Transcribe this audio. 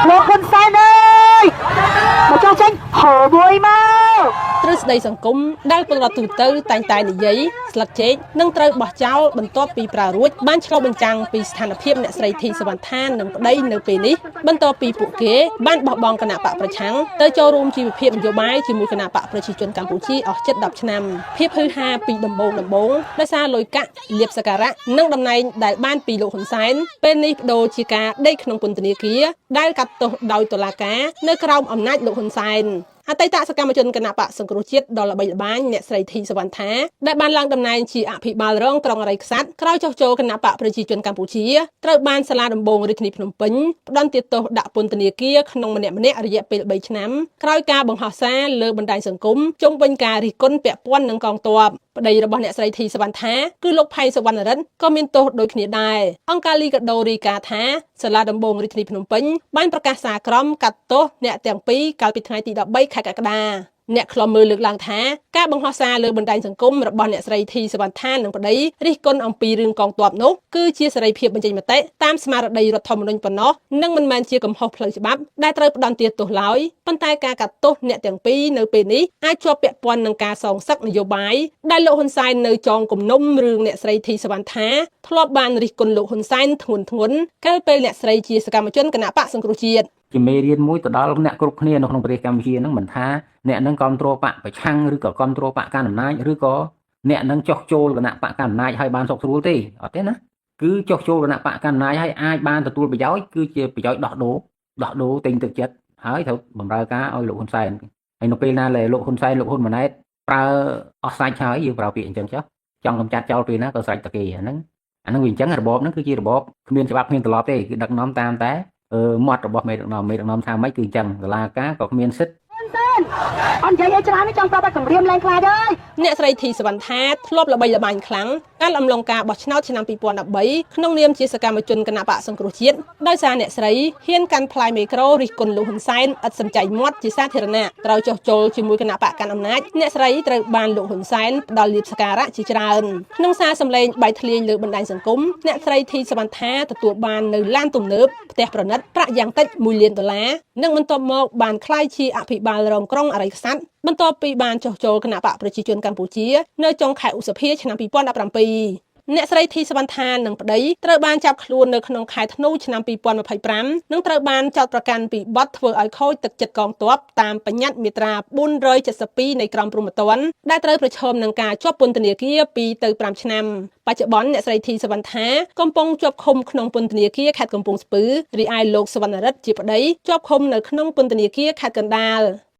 លោកហ៊ុនសែនអើយមកចោះចេញហៅមួយមកទ្រឹស្ដីសង្គមដែលពលរដ្ឋទូទៅតែងតែនិយាយស្លឹកចេកនឹងត្រូវបោះចោលបន្ទាប់ពីប្រើរួចបានឆ្លុះបញ្ចាំងពីស្ថានភាពអ្នកស្រីធីសវណ្ណថានិងប្តីនៅពេលនេះបន្ទាប់ពីពួកគេបានបោះបង់គណៈបកប្រឆាំងទៅចូលរួមជីវភាពនយោបាយជាមួយគណៈបកប្រជាជនកម្ពុជាអស់ជិត10ឆ្នាំភាពហឺហាពីដំបូងដោយសារលុយកាក់លៀបសក្ការៈនិងតំណែងដែលបានពីលោកហ៊ុនសែនពេលនេះបដូរជាការដេកក្នុងពន្ធនាគារដែលកាត់ទោសដោយតុលាការនៅក្រោមអំណាចលោកហ៊ុនសែនអតីតសកម្មជនគណបកសង្គ្រោះជាតិដ៏ល្បីល្បាញអ្នកស្រីធីសវណ្ណថាដែលបានឡើងតំណែងជាអភិបាលរងក្រុងអរិយខ្សាត់ក្រោយចុះចូលគណបកប្រជាជនកម្ពុជាត្រូវបានសាលាដំបងរាជធានីភ្នំពេញផ្តន្ទាទោសដាក់ពន្ធនាគារក្នុងម្នាក់រយៈពេល3ឆ្នាំក្រោយការបង្ហោះសារលើបណ្ដាញសង្គមជុំវិញការរិះគន់ពាក់ព័ន្ធនឹងកងទ័ពប្តីរបស់អ្នកស្រីធីសវណ្ណថាគឺលោកផៃសវណ្ណរិទ្ធក៏មានទោសដូចគ្នាដែរអង្គការលីកាដូរីកាថាសាលាដំបងរាជធានីភ្នំពេញបានប្រកាសសារក្រមកាត់ទោសអ្នកទាំងពីរកាលពីថ្ងៃទី13ខែកក្កដាអ្នកខ្លំមើលលើកឡើងថាការបង្ហោះសារលើបណ្ដាញសង្គមរបស់អ្នកស្រីធីសវណ្ណថានិងប្តីរិះគន់អំពីរឿងកងទ័ពនោះគឺជាសេរីភាពបញ្ចេញមតិតាមស្មារតីរដ្ឋធម្មនុញ្ញប៉ុណ្ណោះនិងមិនមែនជាកំហុសផ្លូវច្បាប់ដែលត្រូវផ្ដន្ទាទោសឡើយប៉ុន្តែការកាត់ទោសអ្នកទាំងពីរនៅពេលនេះអាចជាប់ពាក់ព័ន្ធនឹងការសងសឹកនយោបាយដែលលោកហ៊ុនសែននៅចងគំនុំរឿងអ្នកស្រីធីសវណ្ណថាធ្លាប់បានរិះគន់លោកហ៊ុនសែនធ្ងន់កាលពេលអ្នកស្រីជាសកម្មជនគណបកសង្គ្រោះជាតិជាមេរៀនមួយទៅដល់អ្នកគ្រប់គ្នានៅក្នុងប្រទេសកម្ពុជានឹងមិនថាអ្នកនឹងគ្រប់គ្រងបកប្រឆាំងឬក៏គ្រប់គ្រងបកកណ្ដាលអំណាចឬក៏អ្នកនឹងចោះចូលគណៈបកកណ្ដាលអំណាចឲ្យបានសុខស្រួលទេអត់ទេណាគឺចោះចូលគណៈបកកណ្ដាលអំណាចឲ្យអាចបានទទួលប្រយោជន៍គឺជាប្រយោជន៍ដោះដូរទិញទឹកចិត្តហើយត្រូវបម្រើការឲ្យលោកហ៊ុនសែនហើយនៅពេលណាដែលលោកហ៊ុនសែនលោកហ៊ុនម៉ាណែតប្រើអស់សាច់ហើយយើងប្រើពាក្យអញ្ចឹងចុះចង់កម្ចាត់ចោលពេលណាក៏ស្រេចតែគេអាហ្នឹងវាអញ្ចឹងរបបហ្នឹងគឺជារបបគ្មានច្បាប់គ្មានទម្លាប់ទេគឺដឹកនាំតាមតែមាត់របស់មេដឹកនាំថាម៉េចគឺអញ្ចឹងតុលាការក៏គ្មានសិទ្ធិអត់និយាយឲ្យច្រើនចង់តបតែគម្រាមឡើងខ្លាចហើយអ្នកស្រីធីសវណ្ណថាធ្លាប់ល្បីល្បាញខ្លាំងកាលអំឡុងការបោះឆ្នោតឆ្នាំ2013ក្នុងនាមជាសកម្មជនគណបកសង្គ្រោះជាតិដោយសារអ្នកស្រីហ៊ានកាន់ផ្លាយមេក្រូរិះគន់លោកហ៊ុនសែនឥតសំចៃមាត់ជាសាធារណៈក្រោយចុះចូលជាមួយគណបកកាន់អំណាចអ្នកស្រីត្រូវបានលោកហ៊ុនសែនផ្ដល់លាភសក្ការៈជាច្រើនក្នុងសារសម្លេងបែកធ្លាយលើបណ្ដាញសង្គមអ្នកស្រីធីសវណ្ណថាទទួលបាននៅឡានទំនើបផ្ទះប្រណិតប្រាក់យ៉ាងតិច$1 លាននិងបន្ទាប់មកបានក្លាយជាអភិបាលរងក្រុងអរិយខ្សាត់បន្ទាប់ពីបានចុះចូលគណបកប្រជាជនកម្ពុជានៅចុងខែឧសភាឆ្នាំ2017អ្នកស្រីធីសវណ្ណថានិងប្តីត្រូវបានចាប់ខ្លួននៅក្នុងខែធ្នូឆ្នាំ2025និងត្រូវបានចោទប្រកាន់ពីបទធ្វើឲ្យខូចទឹកចិត្តកងទ័ពតាមបញ្ញត្តិមាត្រា472នៃក្រមព្រហ្មទណ្ឌដែលត្រូវប្រឈមនឹងការជាប់ពន្ធនាគារ2ទៅ5ឆ្នាំបច្ចុប្បន្នអ្នកស្រីធីសវណ្ណថាកំពុងជាប់ឃុំក្នុងពន្ធនាគារខេត្តកំពង់ស្ពឺរីឯលោកសវណ្ណរិទ្ធជាប្តីជាប់ឃុំនៅក្នុងពន្ធនាគារខេត្តកណ្ដាល